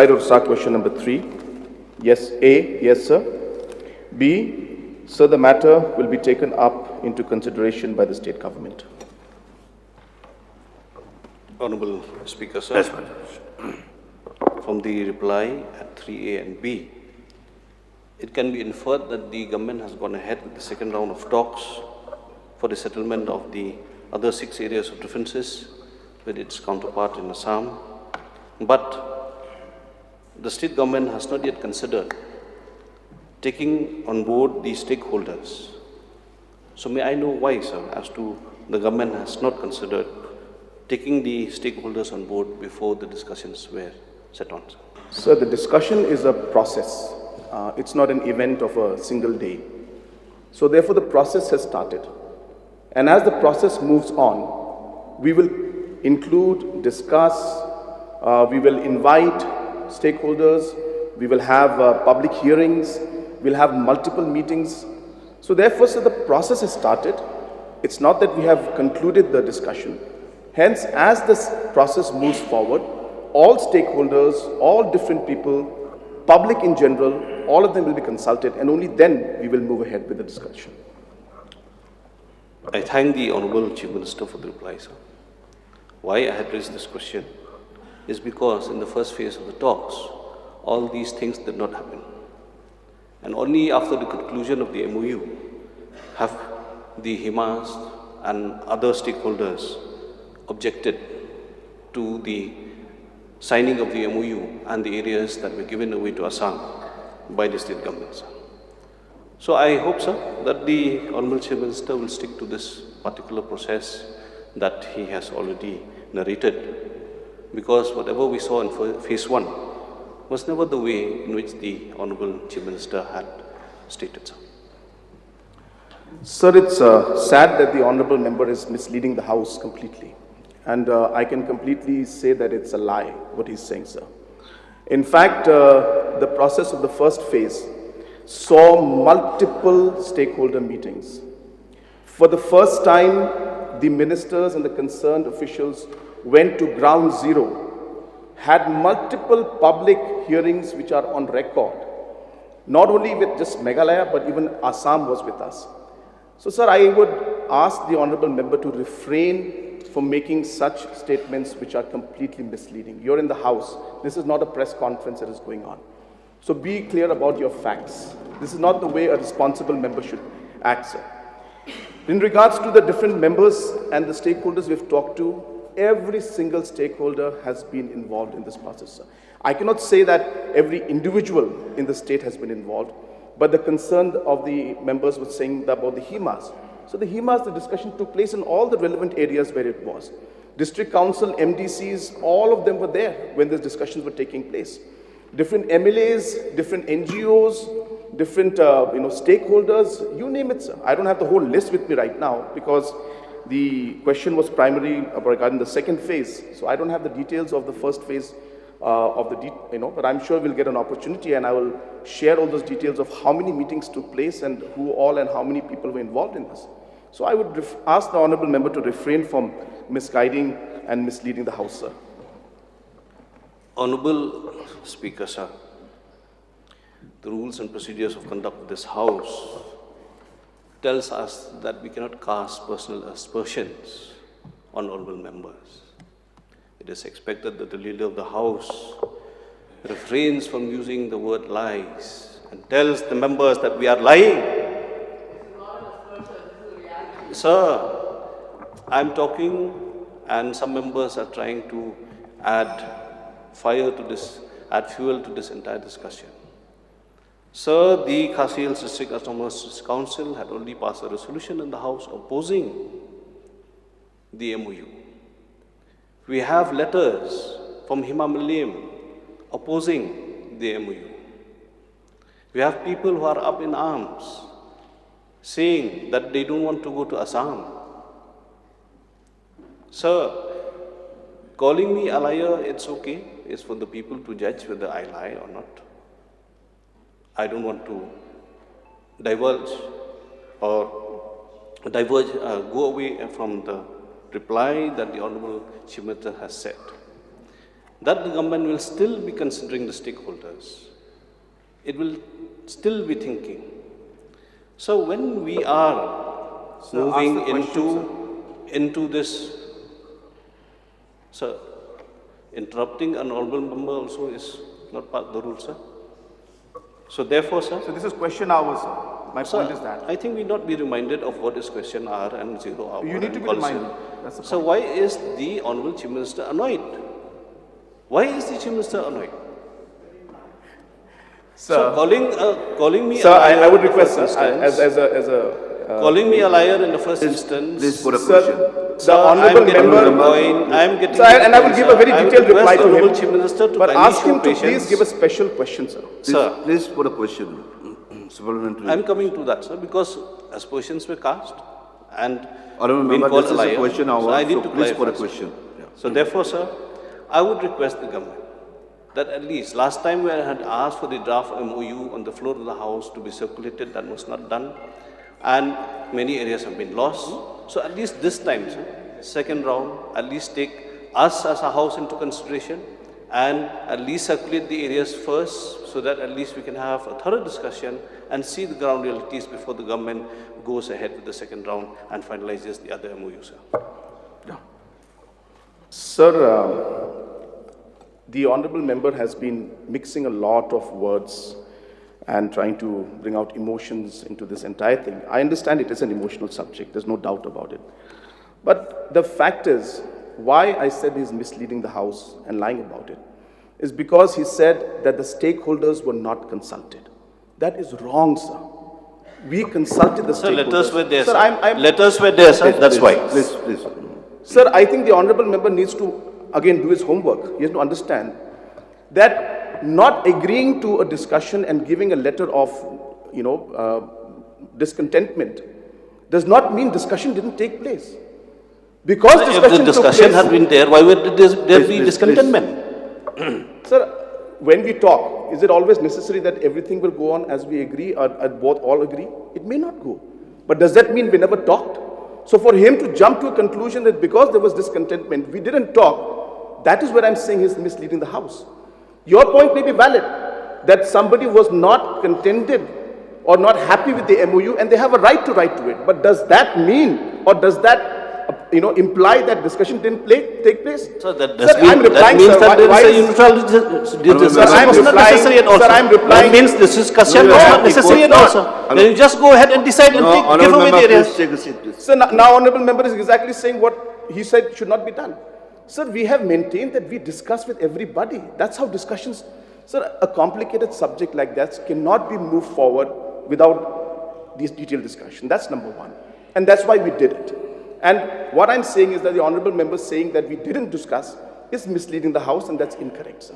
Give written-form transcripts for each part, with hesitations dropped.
reply to SAR question number 3. Yes, A, yes sir. B, sir, the matter will be taken up into consideration by the state government. Honorable Speaker, sir. Yes, madam. From the reply at 3A and B, it can be inferred that the government has gone ahead with the second round of talks for the settlement of the other 6 areas of differences with its counterpart in Assam. But the state government has not yet considered taking on board the stakeholders. So may I know why, sir, as to the government has not considered taking the stakeholders on board before the discussions were set on, sir? Sir, the discussion is a process. It's not an event of a single day. So therefore the process has started. And as the process moves on, we will include, discuss, we will invite stakeholders, we will have public hearings, we'll have multiple meetings. So therefore, sir, the process has started. It's not that we have concluded the discussion. Hence, as this process moves forward, all stakeholders, all different people, public in general, all of them will be consulted, and only then we will move ahead with the discussion. I thank the Honorable Chief Minister for the reply, sir. Why I had raised this question is because in the first phase of the talks, all these things did not happen. And only after the conclusion of the MOU have the HIMAs and other stakeholders objected to the signing of the MOU and the areas that were given away to Assam by the state government, sir. So I hope, sir, that the Honorable Chief Minister will stick to this particular process that he has already narrated, because whatever we saw in phase 1 was never the way in which the Honorable Chief Minister had stated, sir. Sir, it's sad that the Honorable Member is misleading the House completely. And I can completely say that it's a lie, what he's saying, sir. In fact, the process of the first phase saw multiple stakeholder meetings. For the first time, the ministers and the concerned officials went to ground zero, had multiple public hearings which are on record, not only with just Meghalaya, but even Assam was with us. So, sir, I would ask the Honorable Member to refrain from making such statements which are completely misleading. You're in the House. This is not a press conference that is going on. So be clear about your facts. This is not the way a responsible member should act, sir. In regards to the different members and the stakeholders we've talked to, every single stakeholder has been involved in this process, sir. I cannot say that every individual in the state has been involved, but the concern of the members was saying about the HIMAs. So the HIMAs, the discussion took place in all the relevant areas where it was. District Council, MDCs, all of them were there when these discussions were taking place. Different MLAs, different NGOs, different stakeholders, you name it, sir. I don't have the whole list with me right now because the question was primarily regarding the second phase. So I don't have the details of the first phase but I'm sure we'll get an opportunity and I will share all those details of how many meetings took place and who all and how many people were involved in this. So I would ask the Honorable Member to refrain from misguiding and misleading the House, sir. Honorable Speaker, sir, the rules and procedures of conduct of this House tells us that we cannot cast personal aspersions on honorable members. It is expected that the leader of the House refrains from using the word lies and tells the members that we are lying. Sir, I'm talking and some members are trying to add fuel to this entire discussion. Sir, the Khasi Hills District Autonomous Council had already passed a resolution in the House opposing the MOU. We have letters from Himalayan opposing the MOU. We have people who are up in arms saying that they don't want to go to Assam. Sir, calling me a liar, it's okay. It's for the people to judge whether I lie or not. I don't want to go away from the reply that the Honorable Chief Minister has said. that the government will still be considering the stakeholders. It will still be thinking. So when we are moving into this, sir, interrupting an honorable member also is not part of the rule, sir. So therefore, sir. So this is question hour, sir. My point is that. I think we not be reminded of what is question hour and 0 hour. You need to be reminded. That's the point. So why is the Honorable Chief Minister annoyed? Why is the Chief Minister annoyed? Sir, So calling me sir, a liar I would in the request, first sir, instance, calling me a liar in the first instance. Please put a sir, question. the honorable member, I am getting sir, and I will give a very detailed reply to Honorable him. Chief Minister to But kindly ask show him to please patience. give a special question, sir. Sir, Please put a question. Supplementary. I am coming to that, sir, because as questions were cast and Honourable been member, called this is liar, a question hour, so I need so to please put a clarify, sir. question. Yeah. So therefore, sir, I would request the government that at least last time we had asked for the draft MOU on the floor of the House to be circulated, that was not done, and many areas have been lost. So at least this time, sir, second round, at least take us as a House into consideration and at least circulate the areas first so that at least we can have a thorough discussion and see the ground realities before the government goes ahead with the second round and finalizes the other MOU, sir. Sir, the honorable member has been mixing a lot of words and trying to bring out emotions into this entire thing. I understand it is an emotional subject, there's no doubt about it. But the fact is, why I said he's misleading the House and lying about it is because he said that the stakeholders were not consulted. That is wrong, sir. We consulted the Sir, stakeholders. letters were there, Sir, sir. Letters were there, sir, that's why. Please. Sir, I think the honorable member needs to, again, do his homework. He has to understand that not agreeing to a discussion and giving a letter of, discontentment does not mean discussion didn't take place. Because If the discussion took discussion place, had been there, why would there be Please. discontentment? sir, when we talk, is it always necessary that everything will go on as we agree or both all agree? It may not go. But does that mean we never talked? So for him to jump to a conclusion that because there was discontentment, we didn't talk, that is where I'm saying he's misleading the House. Your point may be valid, that somebody was not contented or not happy with the MOU and they have a right to write to it. But does that mean or does that imply that discussion didn't take place? So that Sir, I'm replying, means sir. that there Why is a is- unilateral discussion Sir, I'm was not replying- necessary at all. sir, I'm replying- That means this discussion No, was you not have necessary at equal- all, sir. Then you just go ahead and decide and No, give honourable away the member, areas. please take a seat, please. Sir, now honorable member is exactly saying what he said should not be done. Sir, we have maintained that we discuss with everybody. That's how discussions, sir, a complicated subject like that cannot be moved forward without this detailed discussion. That's number one. And that's why we did it. And what I'm saying is that the honorable member saying that we didn't discuss is misleading the House, and that's incorrect, sir.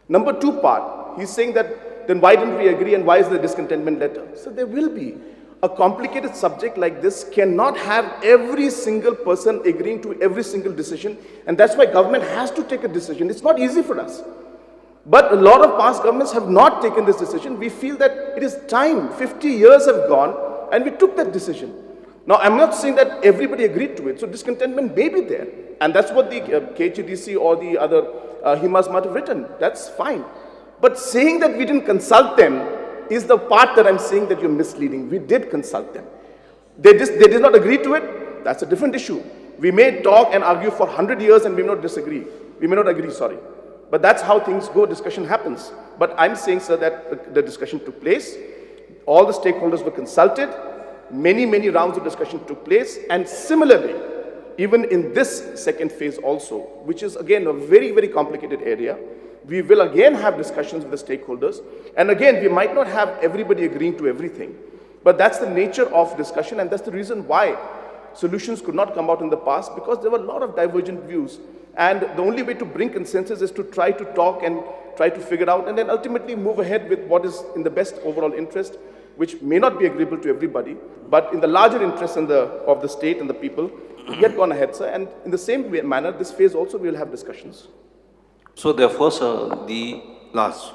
Number two part, he's saying that then why didn't we agree and why is the discontentment letter? So there will be. A complicated subject like this cannot have every single person agreeing to every single decision, and that's why government has to take a decision. It's not easy for us. But a lot of past governments have not taken this decision. We feel that it is time. 50 years have gone, and we took that decision. Now, I'm not saying that everybody agreed to it, so discontentment may be there. And that's what the KHDC or the other HIMAS might have written. That's fine. But saying that we didn't consult them is the part that I'm saying that you're misleading. We did consult them. They did not agree to it. That's a different issue. We may talk and argue for 100 years and we may not disagree. We may not agree, sorry. But that's how things go, discussion happens. But I'm saying, sir, that the discussion took place. All the stakeholders were consulted. Many rounds of discussion took place. And similarly, even in this second phase also, which is again a very complicated area, we will again have discussions with the stakeholders. And again, we might not have everybody agreeing to everything. But that's the nature of discussion, and that's the reason why solutions could not come out in the past, because there were a lot of divergent views. And the only way to bring consensus is to try to talk and try to figure out, and then ultimately move ahead with what is in the best overall interest, which may not be agreeable to everybody, but in the larger interest of the state and the people, we had gone ahead, sir. And in the same manner, this phase also we will have discussions. So therefore, sir, the Last.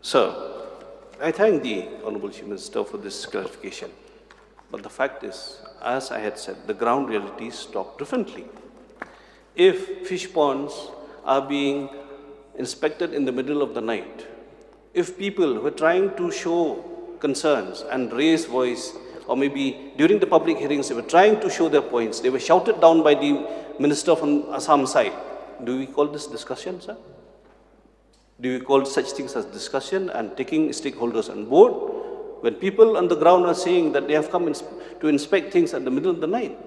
Sir, I thank the Honorable Chief Minister for this clarification. But the fact is, as I had said, the ground realities talk differently. If fish ponds are being inspected in the middle of the night. If people were trying to show concerns and raise voice, or maybe during the public hearings they were trying to show their points, they were shouted down by the minister from Assam side. Do we call this discussion, sir? Do we call such things as discussion and taking stakeholders on board when people on the ground are saying that they have come to inspect things at the middle of the night?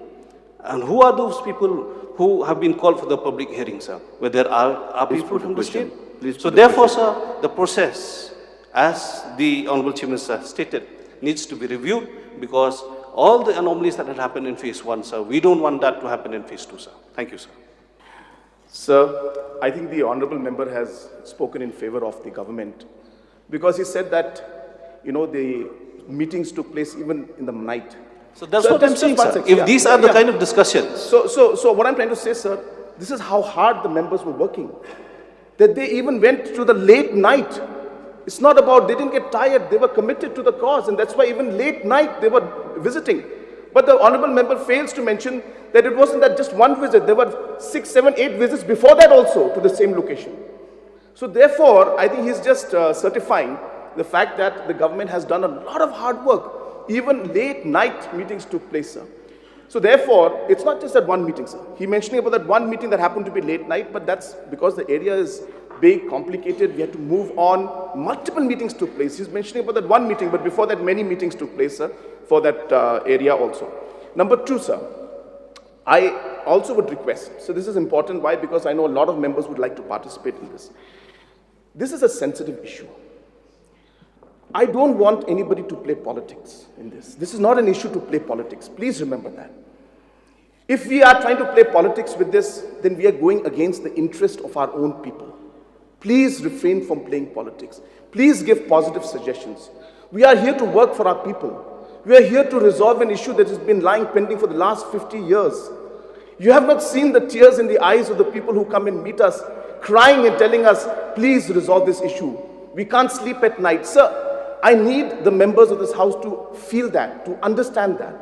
And who are those people who have been called for the public hearing, sir, where there are people from the state? So therefore, sir, the process, as the Honorable Chief Minister stated, needs to be reviewed, because all the anomalies that had happened in phase 1, sir, we don't want that to happen in phase 2, sir. Thank you, sir. Sir, I think the honorable member has spoken in favor of the government, because he said that, the meetings took place even in the night. So that's what I'm saying, sir. If these are the kind of discussions. So what I'm trying to say, sir, this is how hard the members were working. That they even went to the late night. It's not about, they didn't get tired, they were committed to the cause, and that's why even late night they were visiting. But the honorable member fails to mention that it wasn't that just one visit, there were 6, 7, 8 visits before that also to the same location. So therefore, I think he's just certifying the fact that the government has done a lot of hard work. Even late night meetings took place, sir. So therefore, it's not just that one meeting, sir. He mentioning about that one meeting that happened to be late night, but that's because the area is big, complicated, we had to move on. Multiple meetings took place. He's mentioning about that one meeting, but before that many meetings took place, sir, for that area also. Number 2, sir, I also would request, so this is important, why? Because I know a lot of members would like to participate in this. This is a sensitive issue. I don't want anybody to play politics in this. This is not an issue to play politics. Please remember that. If we are trying to play politics with this, then we are going against the interest of our own people. Please refrain from playing politics. Please give positive suggestions. We are here to work for our people. We are here to resolve an issue that has been lying pending for the last 50 years. You have not seen the tears in the eyes of the people who come and meet us, crying and telling us, please resolve this issue. We can't sleep at night. Sir, I need the members of this house to feel that, to understand that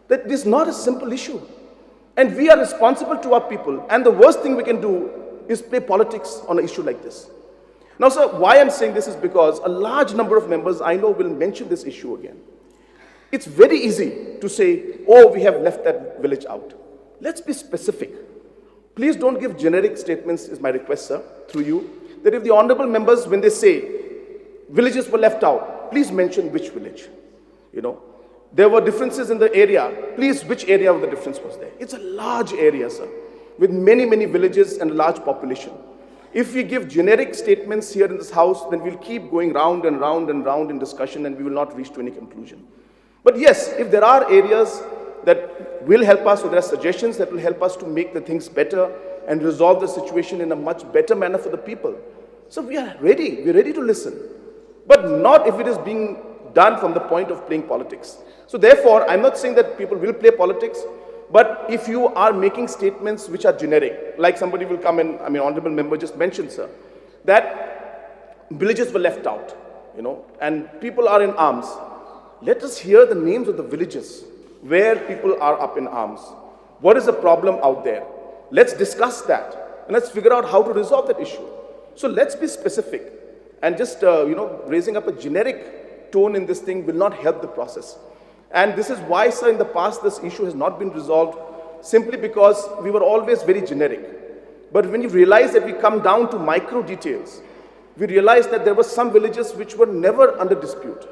it is not a simple issue. And we are responsible to our people. And the worst thing we can do is play politics on an issue like this. Now, sir, why I'm saying this is because a large number of members I know will mention this issue again. It's very easy to say, oh, we have left that village out. Let's be specific. Please don't give generic statements, is my request, sir, through you, that if the honorable members, when they say villages were left out, please mention which village. There were differences in the area. Please, which area of the difference was there? It's a large area, sir, with many, many villages and a large population. If we give generic statements here in this house, then we'll keep going round and round and round in discussion, and we will not reach to any conclusion. But yes, if there are areas that will help us, or there are suggestions that will help us to make the things better and resolve the situation in a much better manner for the people, so we are ready. We're ready to listen. But not if it is being done from the point of playing politics. So therefore, I'm not saying that people will play politics, but if you are making statements which are generic, like somebody will come and, honorable member just mentioned, sir, that villages were left out, and people are in arms. Let us hear the names of the villages where people are up in arms. What is the problem out there? Let's discuss that, and let's figure out how to resolve that issue. So let's be specific. And just, raising up a generic tone in this thing will not help the process. And this is why, sir, in the past, this issue has not been resolved, simply because we were always very generic. But when you realize that we come down to micro details, we realize that there were some villages which were never under dispute.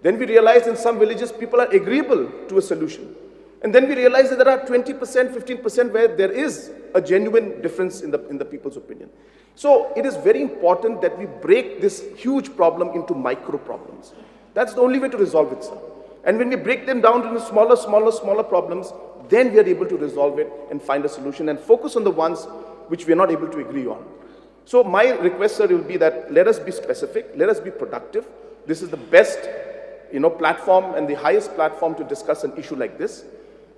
Then we realized in some villages, people are agreeable to a solution. And then we realize that there are 20%, 15% where there is a genuine difference in the people's opinion. So it is very important that we break this huge problem into micro problems. That's the only way to resolve it, sir. And when we break them down into smaller problems, then we are able to resolve it and find a solution and focus on the ones which we are not able to agree on. So my request, sir, will be that let us be specific, let us be productive. This is the best, platform and the highest platform to discuss an issue like this.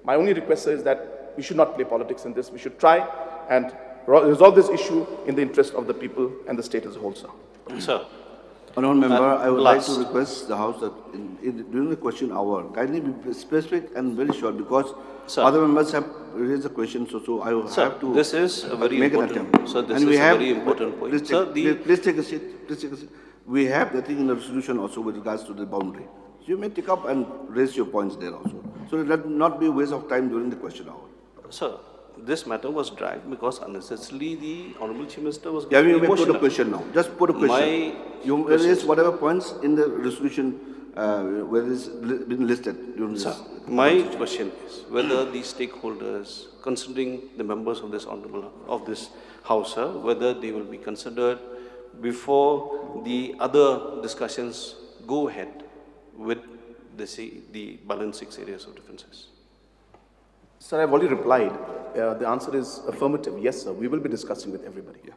My only request, sir, is that we should not play politics in this. We should try and resolve this issue in the interest of the people and the state as a whole, sir. Sir. Honourable Member, I would like to request the House that during the question hour, kindly be specific and very short, because other members have raised a question, so I will Sir, have to this is a very make an important- attempt. sir, this And we is a have- very important point. Please Sir, please take a seat. Please take a seat. We have the thing in the resolution also with regards to the boundary. So you may take up and raise your points there also. So let not be a waste of time during the question hour. Sir, this matter was dragged because unnecessarily the Honorable Chief Minister was Yeah, getting you may put a emotional. question now. Just put a question. You raise whatever points in the resolution where it's been listed during this. Sir, my question is whether the stakeholders, considering the members of this House, sir, whether they will be considered before the other discussions go ahead with the balance 6 areas of differences. Sir, I've already replied. The answer is affirmative. Yes, sir. We will be discussing with everybody. Yeah.